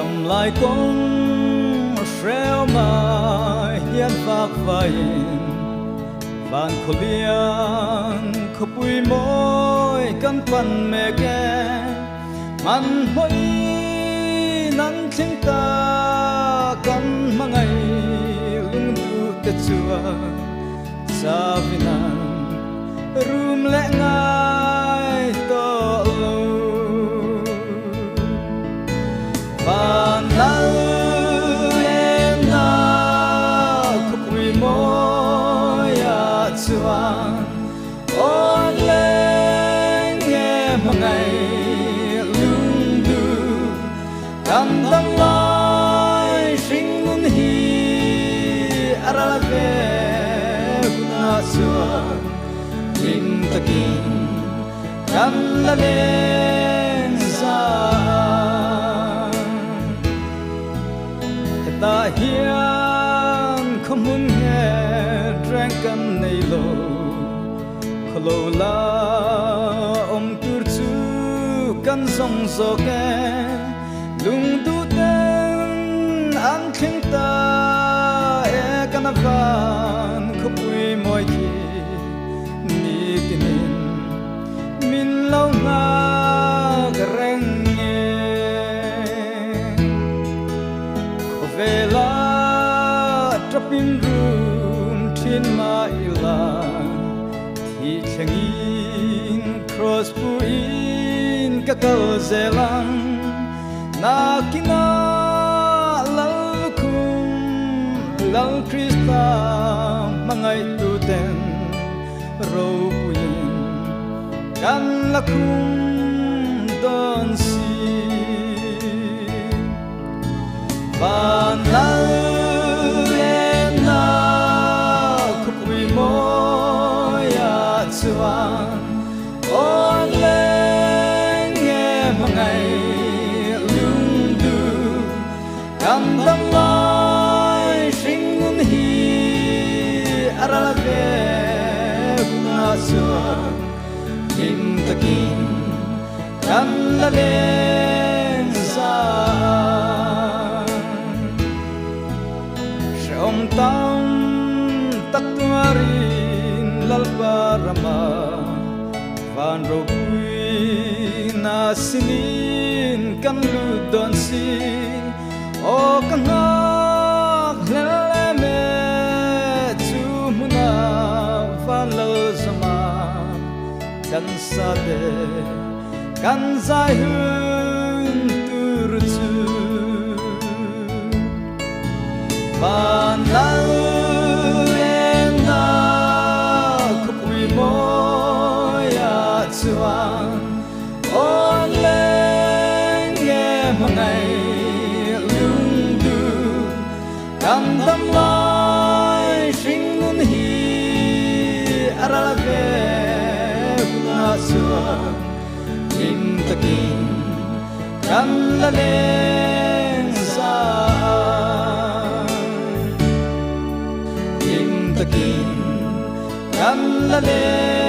cầm lại công reo mà hiên vác vai van khổ lian khổ bụi môi căn pan mẹ kê man hoi nan chinh ta căn mang ngày lung du tết chua sa vinan rum lệ ngai to van nal em na khổ bụi môi à chuan ôn lên nghe mang ngày lung du cầm đắng lai sinh mun hi arave guna chuan in takin cầm la lên ra ta hiền không muốn nghe rang cầm này lo kholo la om tur chu kan song so ke lung tu ten an thing ta e kan van khopui moi ki ni tinin min lo nga reng vela trapin room tin mai la thi changin cross puin ka kal zelang na kina lal kum lal krista mangai tu ten ro puin kan la kum don si van nal em na khổ bụi môi à chuan ôn lên nghe mang ngày lung du cầm đắng lai sinh mun hi arave guna chuan in takin cầm la lên ra om tam tak tuarin lalparama van robui na sinin kan ludon si o kangak leleme chu muna van lo zama kan sade kan zai hun tur chu van nal em na khổ bụi môi à chuan ôn lên nghe mang ngày lung du cầm đắng lai sinh mun hi arave guna chuan in takin cầm la lên ra takin kan la le